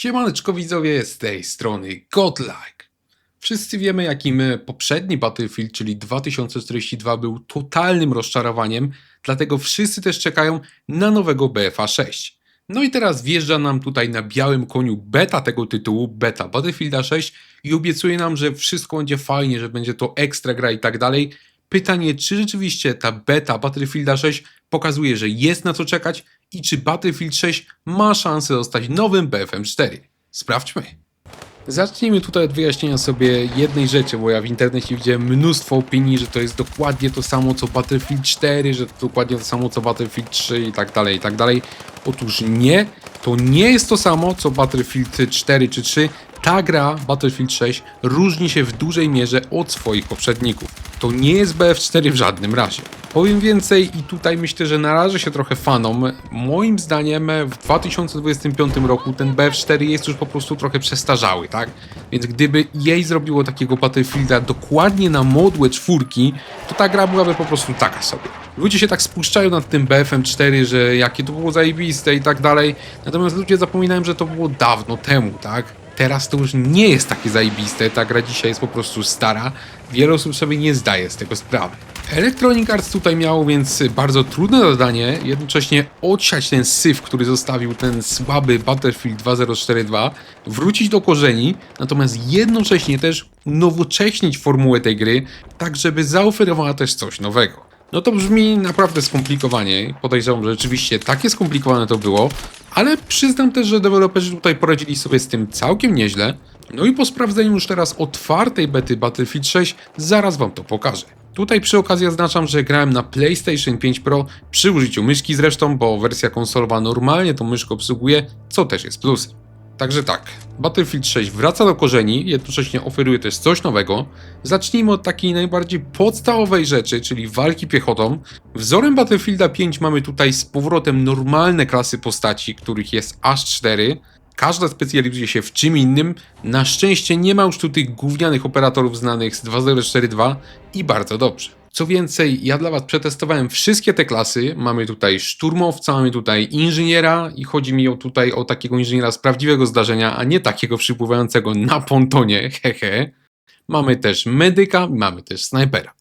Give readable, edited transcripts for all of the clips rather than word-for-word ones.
Siemaneczko widzowie, z tej strony Godlike. Wszyscy wiemy, jakim poprzedni Battlefield, czyli 2042, był totalnym rozczarowaniem, dlatego wszyscy też czekają na nowego BFA 6. No i teraz wjeżdża nam tutaj na białym koniu beta tego tytułu, beta Battlefielda 6 i obiecuje nam, że wszystko będzie fajnie, że będzie to ekstra gra i tak dalej. Pytanie, czy rzeczywiście ta beta Battlefielda 6 pokazuje, że jest na co czekać i czy Battlefield 6 ma szansę zostać nowym BFM 4? Sprawdźmy. Zacznijmy tutaj od wyjaśnienia sobie jednej rzeczy, bo ja w internecie widziałem mnóstwo opinii, że to jest dokładnie to samo co Battlefield 4, że to dokładnie to samo co Battlefield 3 i tak dalej, i tak dalej. Otóż nie, to nie jest to samo co Battlefield 4 czy 3. Ta gra, Battlefield 6, różni się w dużej mierze od swoich poprzedników. To nie jest BF4 w żadnym razie. Powiem więcej i tutaj myślę, że narażę się trochę fanom. Moim zdaniem w 2025 roku ten BF4 jest już po prostu trochę przestarzały, tak? Więc gdyby EA zrobiło takiego Battlefielda dokładnie na modłę czwórki, to ta gra byłaby po prostu taka sobie. Ludzie się tak spuszczają nad tym BFM 4, że jakie to było zajebiste i tak dalej. Natomiast ludzie zapominają, że to było dawno temu, tak? Teraz to już nie jest takie zajebiste, ta gra dzisiaj jest po prostu stara. Wiele osób sobie nie zdaje z tego sprawy. Electronic Arts tutaj miało więc bardzo trudne zadanie, jednocześnie odsiać ten syf, który zostawił ten słaby Battlefield 2042, wrócić do korzeni, natomiast jednocześnie też unowocześnić formułę tej gry, tak żeby zaoferowała też coś nowego. No to brzmi naprawdę skomplikowanie, podejrzewam, że rzeczywiście takie skomplikowane to było, ale przyznam też, że deweloperzy tutaj poradzili sobie z tym całkiem nieźle. No i po sprawdzeniu już teraz otwartej bety Battlefield 6 zaraz wam to pokażę. Tutaj przy okazji zaznaczam, że grałem na PlayStation 5 Pro przy użyciu myszki zresztą, bo wersja konsolowa normalnie tą myszkę obsługuje, co też jest plusem. Także tak, Battlefield 6 wraca do korzeni, jednocześnie oferuje też coś nowego. Zacznijmy od takiej najbardziej podstawowej rzeczy, czyli walki piechotą. Wzorem Battlefielda 5 mamy tutaj z powrotem normalne klasy postaci, których jest aż 4. Każda specjalizuje się w czym innym. Na szczęście nie ma już tu tych gównianych operatorów znanych z 2042 i bardzo dobrze. Co więcej, ja dla was przetestowałem wszystkie te klasy. Mamy tutaj szturmowca, mamy tutaj inżyniera i chodzi mi tutaj o takiego inżyniera z prawdziwego zdarzenia, a nie takiego przypływającego na pontonie, hehe. Mamy też medyka, mamy też snajpera.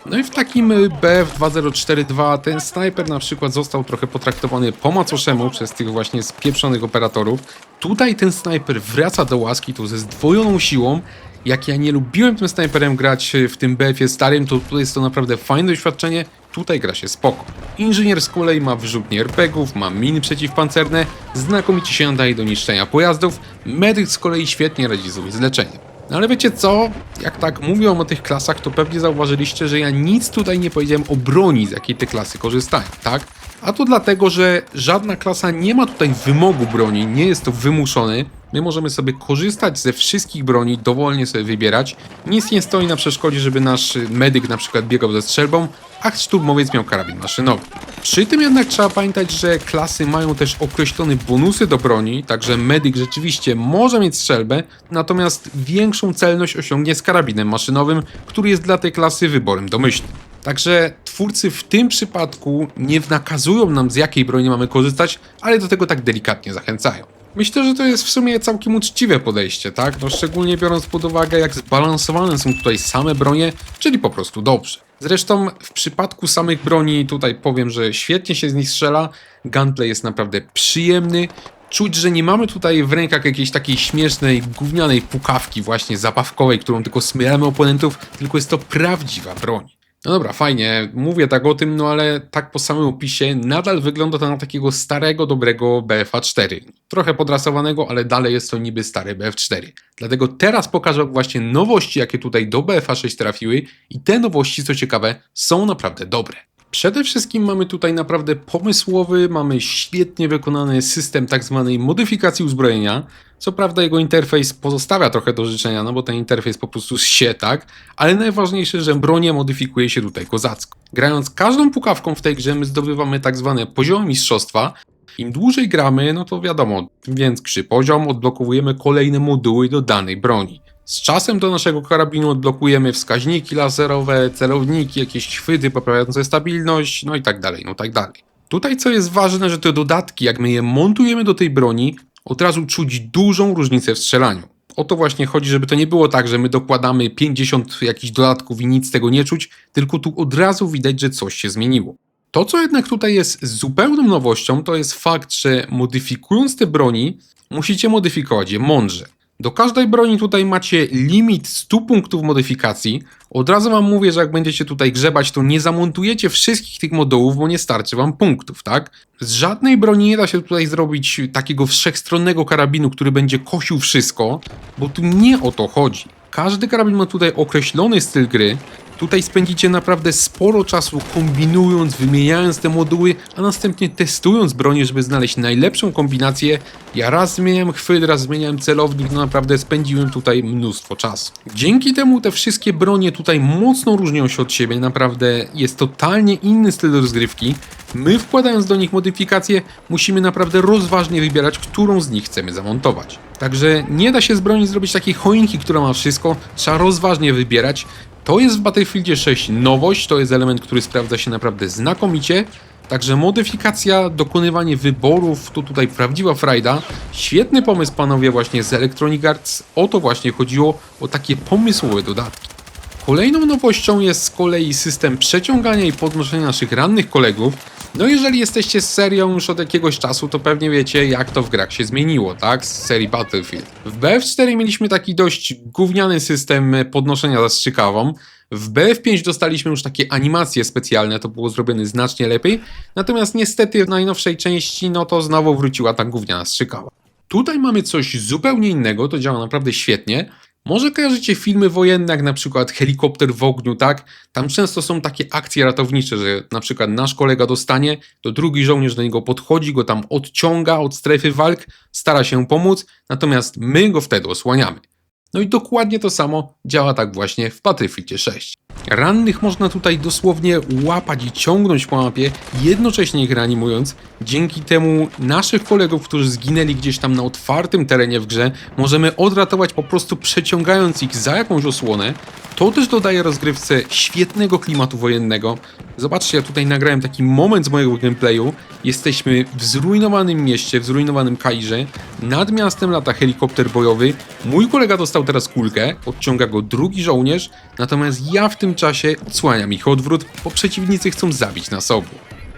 No i w takim BF2042 ten snajper na przykład został trochę potraktowany po macoszemu przez tych właśnie spieprzonych operatorów. Tutaj ten snajper wraca do łaski, to ze zdwojoną siłą. Jak ja nie lubiłem tym snajperem grać w tym BF-ie starym, to tutaj jest to naprawdę fajne doświadczenie. Tutaj gra się spoko. Inżynier z kolei ma wyrzutnie RPGów, ma miny przeciwpancerne, znakomicie się nadaje do niszczenia pojazdów. Medyk z kolei świetnie radzi sobie z leczeniem. No ale wiecie co? Jak tak mówią o tych klasach, to pewnie zauważyliście, że ja nic tutaj nie powiedziałem o broni, z jakiej te klasy korzystają, tak? A to dlatego, że żadna klasa nie ma tutaj wymogu broni, nie jest to wymuszone. My możemy sobie korzystać ze wszystkich broni, dowolnie sobie wybierać. Nic nie stoi na przeszkodzie, żeby nasz medyk na przykład biegał ze strzelbą, a szturmowiec miał karabin maszynowy. Przy tym jednak trzeba pamiętać, że klasy mają też określone bonusy do broni, także medyk rzeczywiście może mieć strzelbę, natomiast większą celność osiągnie z karabinem maszynowym, który jest dla tej klasy wyborem domyślnym. Także twórcy w tym przypadku nie nakazują nam, z jakiej broni mamy korzystać, ale do tego tak delikatnie zachęcają. Myślę, że to jest w sumie całkiem uczciwe podejście, tak? No szczególnie biorąc pod uwagę, jak zbalansowane są tutaj same bronie, czyli po prostu dobrze. Zresztą w przypadku samych broni tutaj powiem, że świetnie się z nich strzela, gunplay jest naprawdę przyjemny. Czuć, że nie mamy tutaj w rękach jakiejś takiej śmiesznej, gównianej pukawki właśnie zabawkowej, którą tylko smyramy oponentów, tylko jest to prawdziwa broń. No dobra, fajnie, mówię tak o tym, no ale tak po samym opisie nadal wygląda to na takiego starego, dobrego BFA 4. Trochę podrasowanego, ale dalej jest to niby stary BF4. Dlatego teraz pokażę właśnie nowości, jakie tutaj do BFA 6 trafiły i te nowości, co ciekawe, są naprawdę dobre. Przede wszystkim mamy tutaj naprawdę pomysłowy, mamy świetnie wykonany system tak zwanej modyfikacji uzbrojenia. Co prawda jego interfejs pozostawia trochę do życzenia, no bo ten interfejs po prostu zsie, tak? Ale najważniejsze, że bronię modyfikuje się tutaj kozacko. Grając każdą pukawką w tej grze my zdobywamy tak zwane poziomy mistrzostwa. Im dłużej gramy, no to wiadomo, im większy poziom, odblokowujemy kolejne moduły do danej broni. Z czasem do naszego karabinu odblokujemy wskaźniki laserowe, celowniki, jakieś chwyty poprawiające stabilność, no i tak dalej, no tak dalej. Tutaj co jest ważne, że te dodatki, jak my je montujemy do tej broni, od razu czuć dużą różnicę w strzelaniu. O to właśnie chodzi, żeby to nie było tak, że my dokładamy 50 jakichś dodatków i nic z tego nie czuć, tylko tu od razu widać, że coś się zmieniło. To, co jednak tutaj jest zupełną nowością, to jest fakt, że modyfikując te broni, musicie modyfikować je mądrze. Do każdej broni tutaj macie limit 100 punktów modyfikacji. Od razu wam mówię, że jak będziecie tutaj grzebać, to nie zamontujecie wszystkich tych modułów, bo nie starczy wam punktów, tak? Z żadnej broni nie da się tutaj zrobić takiego wszechstronnego karabinu, który będzie kosił wszystko, bo tu nie o to chodzi. Każdy karabin ma tutaj określony styl gry. Tutaj spędzicie naprawdę sporo czasu kombinując, wymieniając te moduły, a następnie testując bronię, żeby znaleźć najlepszą kombinację. Ja raz zmieniałem chwyt, raz zmieniałem celownik, no naprawdę spędziłem tutaj mnóstwo czasu. Dzięki temu te wszystkie bronie tutaj mocno różnią się od siebie, naprawdę jest totalnie inny styl rozgrywki. My wkładając do nich modyfikacje, musimy naprawdę rozważnie wybierać, którą z nich chcemy zamontować. Także nie da się z broni zrobić takiej choinki, która ma wszystko, trzeba rozważnie wybierać. To jest w Battlefieldzie 6 nowość, to jest element, który sprawdza się naprawdę znakomicie. Także modyfikacja, dokonywanie wyborów, to tutaj prawdziwa frajda. Świetny pomysł panowie właśnie z Electronic Arts, o to właśnie chodziło, o takie pomysłowe dodatki. Kolejną nowością jest z kolei system przeciągania i podnoszenia naszych rannych kolegów. No jeżeli jesteście z serią już od jakiegoś czasu, to pewnie wiecie, jak to w grach się zmieniło, tak? Z serii Battlefield. W BF4 mieliśmy taki dość gówniany system podnoszenia za strzykawą. W BF5 dostaliśmy już takie animacje specjalne, to było zrobione znacznie lepiej. Natomiast niestety w najnowszej części, no to znowu wróciła ta gówniana strzykawa. Tutaj mamy coś zupełnie innego, to działa naprawdę świetnie. Może kojarzycie filmy wojenne, jak na przykład Helikopter w ogniu, tak? Tam często są takie akcje ratownicze, że na przykład nasz kolega dostanie, to drugi żołnierz do niego podchodzi, go tam odciąga od strefy walk, stara się pomóc, natomiast my go wtedy osłaniamy. No i dokładnie to samo działa tak właśnie w Battlefieldzie 6. Rannych można tutaj dosłownie łapać i ciągnąć po mapie, jednocześnie ich reanimując. Dzięki temu naszych kolegów, którzy zginęli gdzieś tam na otwartym terenie w grze, możemy odratować po prostu przeciągając ich za jakąś osłonę. To też dodaje rozgrywce świetnego klimatu wojennego. Zobaczcie, ja tutaj nagrałem taki moment z mojego gameplayu. Jesteśmy w zrujnowanym mieście, w zrujnowanym Kairze. Nad miastem lata helikopter bojowy. Mój kolega dostał teraz kulkę, odciąga go drugi żołnierz, natomiast ja w tym czasie odsłaniam ich odwrót, bo przeciwnicy chcą zabić nas obu.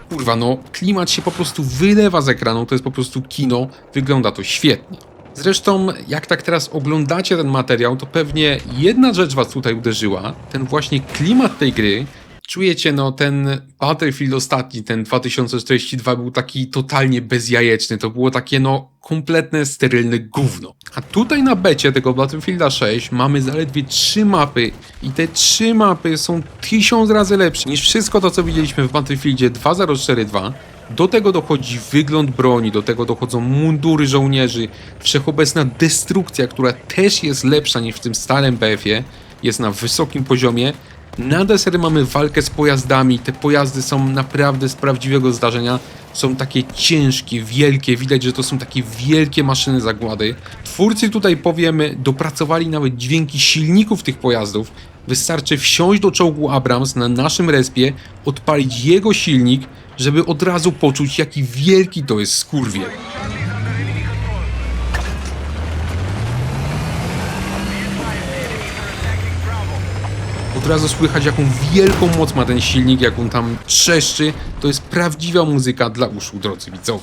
Kurwa, no klimat się po prostu wylewa z ekranu, to jest po prostu kino, wygląda to świetnie. Zresztą, jak tak teraz oglądacie ten materiał, to pewnie jedna rzecz was tutaj uderzyła, ten właśnie klimat tej gry. Czujecie, no ten Battlefield ostatni, ten 2042 był taki totalnie bezjajeczny, to było takie no kompletne, sterylne gówno. A tutaj na becie tego Battlefielda 6 mamy zaledwie 3 mapy i te 3 mapy są 1000 razy lepsze niż wszystko to, co widzieliśmy w Battlefieldzie 2042. Do tego dochodzi wygląd broni, do tego dochodzą mundury żołnierzy, wszechobecna destrukcja, która też jest lepsza niż w tym starym BF-ie, jest na wysokim poziomie. Na deser mamy walkę z pojazdami, te pojazdy są naprawdę z prawdziwego zdarzenia, są takie ciężkie, wielkie, widać, że to są takie wielkie maszyny zagłady. Twórcy tutaj, powiemy, dopracowali nawet dźwięki silników tych pojazdów. Wystarczy wsiąść do czołgu Abrams na naszym respie, odpalić jego silnik, żeby od razu poczuć, jaki wielki to jest skurwiel. Od razu słychać, jaką wielką moc ma ten silnik, jak on tam trzeszczy. To jest prawdziwa muzyka dla uszu, drodzy widzowie.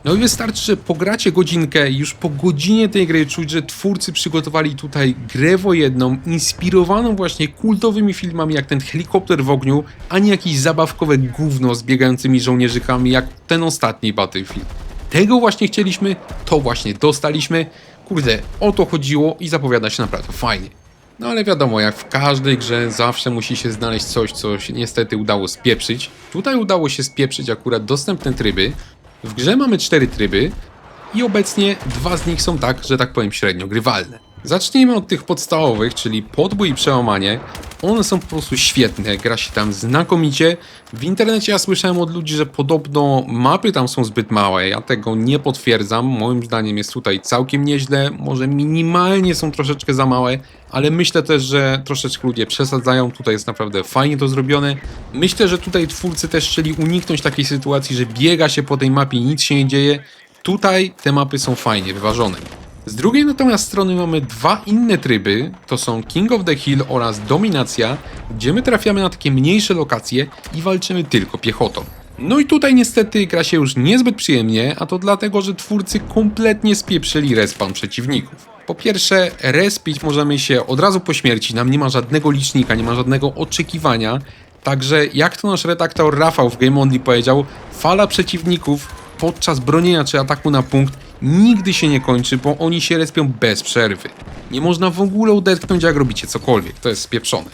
No i wystarczy, że pogracie godzinkę i już po godzinie tej gry czuć, że twórcy przygotowali tutaj grę wojenną, inspirowaną właśnie kultowymi filmami jak ten Helikopter w ogniu, a nie jakieś zabawkowe gówno z biegającymi żołnierzykami jak ten ostatni Battlefield. Tego właśnie chcieliśmy, to właśnie dostaliśmy. Kurde, o to chodziło i zapowiada się naprawdę fajnie. No ale wiadomo, jak w każdej grze zawsze musi się znaleźć coś, co się niestety udało spieprzyć. Tutaj udało się spieprzyć akurat dostępne tryby. W grze mamy 4 tryby i obecnie 2 z nich są tak, że tak powiem, średnio grywalne. Zacznijmy od tych podstawowych, czyli podbój i przełamanie. One są po prostu świetne, gra się tam znakomicie. W internecie ja słyszałem od ludzi, że podobno mapy tam są zbyt małe. Ja tego nie potwierdzam, moim zdaniem jest tutaj całkiem nieźle. Może minimalnie są troszeczkę za małe, ale myślę też, że troszeczkę ludzie przesadzają. Tutaj jest naprawdę fajnie to zrobione. Myślę, że tutaj twórcy też chcieli uniknąć takiej sytuacji, że biega się po tej mapie i nic się nie dzieje. Tutaj te mapy są fajnie wyważone. Z drugiej natomiast strony mamy dwa inne tryby, to są King of the Hill oraz Dominacja, gdzie my trafiamy na takie mniejsze lokacje i walczymy tylko piechotą. No i tutaj niestety gra się już niezbyt przyjemnie, a to dlatego, że twórcy kompletnie spieprzyli respawn przeciwników. Po pierwsze, respić możemy się od razu po śmierci, nam nie ma żadnego licznika, nie ma żadnego oczekiwania, także jak to nasz redaktor Rafał w Game Only powiedział, fala przeciwników podczas bronienia czy ataku na punkt nigdy się nie kończy, bo oni się respią bez przerwy. Nie można w ogóle odetchnąć, jak robicie cokolwiek, to jest spieprzone.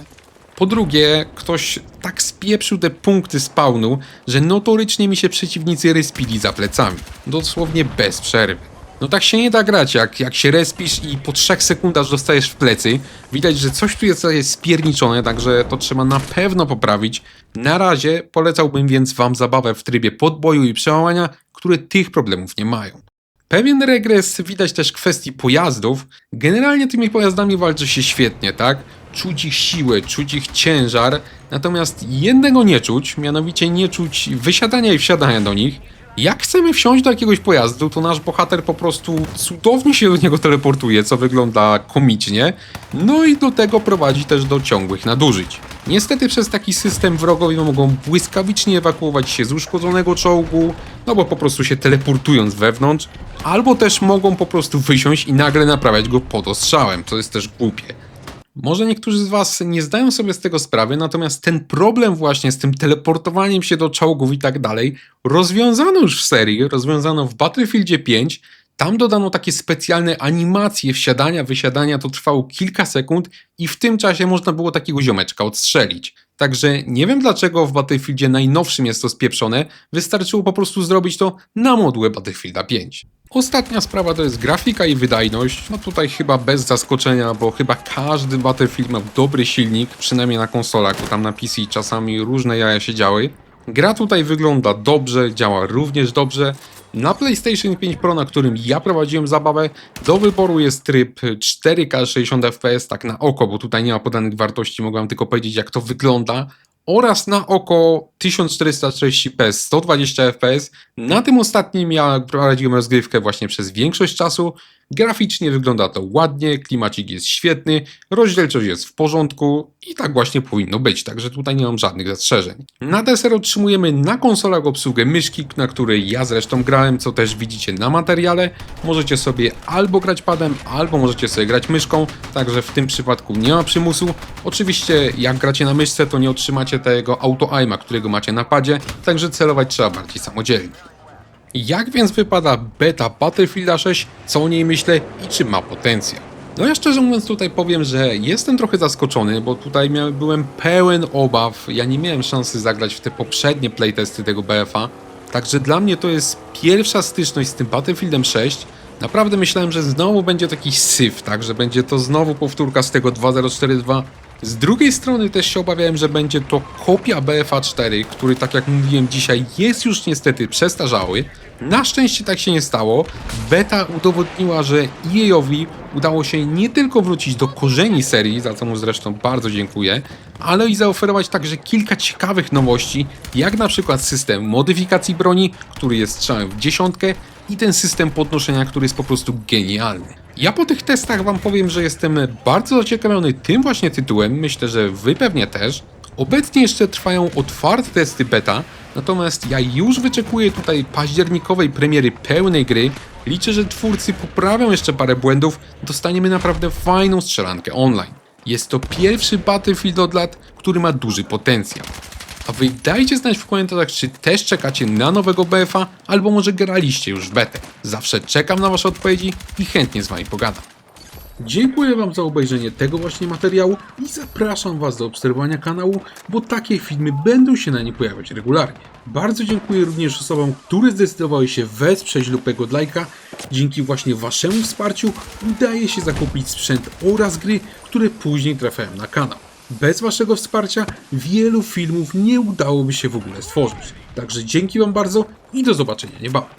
Po drugie, ktoś tak spieprzył te punkty spawnu, że notorycznie mi się przeciwnicy respili za plecami. Dosłownie bez przerwy. No tak się nie da grać, jak się respisz i po 3 sekundach dostajesz w plecy. Widać, że coś tu jest spierniczone, także to trzeba na pewno poprawić. Na razie polecałbym więc wam zabawę w trybie podboju i przełamania, które tych problemów nie mają. Pewien regres widać też w kwestii pojazdów. Generalnie tymi pojazdami walczy się świetnie, tak? Czuć ich siłę, czuć ich ciężar, natomiast jednego nie czuć, mianowicie nie czuć wysiadania i wsiadania do nich. Jak chcemy wsiąść do jakiegoś pojazdu, to nasz bohater po prostu cudownie się do niego teleportuje, co wygląda komicznie, no i do tego prowadzi też do ciągłych nadużyć. Niestety przez taki system wrogowie mogą błyskawicznie ewakuować się z uszkodzonego czołgu, no bo po prostu się teleportując wewnątrz, albo też mogą po prostu wysiąść i nagle naprawiać go pod ostrzałem, co jest też głupie. Może niektórzy z was nie zdają sobie z tego sprawy, natomiast ten problem właśnie z tym teleportowaniem się do czołgów i tak dalej rozwiązano już w serii, rozwiązano w Battlefieldzie 5. Tam dodano takie specjalne animacje wsiadania, wysiadania, to trwało kilka sekund i w tym czasie można było takiego ziomeczka odstrzelić. Także nie wiem dlaczego w Battlefieldzie najnowszym jest to spieprzone, wystarczyło po prostu zrobić to na modułę Battlefielda 5. Ostatnia sprawa to jest grafika i wydajność, no tutaj chyba bez zaskoczenia, bo chyba każdy Battlefield miał dobry silnik, przynajmniej na konsolach, bo tam na PC czasami różne jaja się działy. Gra tutaj wygląda dobrze, działa również dobrze. Na PlayStation 5 Pro, na którym ja prowadziłem zabawę, do wyboru jest tryb 4K 60 fps, tak na oko, bo tutaj nie ma podanych wartości, mogłem tylko powiedzieć jak to wygląda. Oraz na oko 1440p 120 fps. Na tym ostatnim ja prowadziłem rozgrywkę właśnie przez większość czasu. Graficznie wygląda to ładnie, klimacik jest świetny, rozdzielczość jest w porządku i tak właśnie powinno być, także tutaj nie mam żadnych zastrzeżeń. Na deser otrzymujemy na konsolach obsługę myszki, na której ja zresztą grałem, co też widzicie na materiale. Możecie sobie albo grać padem, albo możecie sobie grać myszką, także w tym przypadku nie ma przymusu. Oczywiście jak gracie na myszce, to nie otrzymacie tego auto-aima, którego macie na padzie, także celować trzeba bardziej samodzielnie. Jak więc wypada beta Battlefielda 6, co o niej myślę i czy ma potencjał? No ja szczerze mówiąc tutaj powiem, że jestem trochę zaskoczony, bo tutaj byłem pełen obaw, ja nie miałem szansy zagrać w te poprzednie playtesty tego BF-a, także dla mnie to jest pierwsza styczność z tym Battlefieldem 6. Naprawdę myślałem, że znowu będzie taki syf, tak, że będzie to znowu powtórka z tego 2042. Z drugiej strony też się obawiałem, że będzie to kopia BF-a 4, który tak jak mówiłem dzisiaj jest już niestety przestarzały. Na szczęście tak się nie stało. Beta udowodniła, że EA-owi udało się nie tylko wrócić do korzeni serii, za co mu zresztą bardzo dziękuję, ale i zaoferować także kilka ciekawych nowości, jak na przykład system modyfikacji broni, który jest strzałem w dziesiątkę i ten system podnoszenia, który jest po prostu genialny. Ja po tych testach wam powiem, że jestem bardzo zaciekawiony tym właśnie tytułem, myślę, że wy pewnie też. Obecnie jeszcze trwają otwarte testy beta, natomiast ja już wyczekuję tutaj październikowej premiery pełnej gry. Liczę, że twórcy poprawią jeszcze parę błędów, dostaniemy naprawdę fajną strzelankę online. Jest to pierwszy Battlefield od lat, który ma duży potencjał. A wy dajcie znać w komentarzach, czy też czekacie na nowego BF-a, albo może graliście już w betę. Zawsze czekam na wasze odpowiedzi i chętnie z wami pogadam. Dziękuję wam za obejrzenie tego właśnie materiału i zapraszam was do obserwowania kanału, bo takie filmy będą się na nim pojawiać regularnie. Bardzo dziękuję również osobom, które zdecydowały się wesprzeć lub godlajka. Dzięki właśnie waszemu wsparciu udaje się zakupić sprzęt oraz gry, które później trafiają na kanał. Bez waszego wsparcia wielu filmów nie udałoby się w ogóle stworzyć. Także dzięki wam bardzo i do zobaczenia niebawem.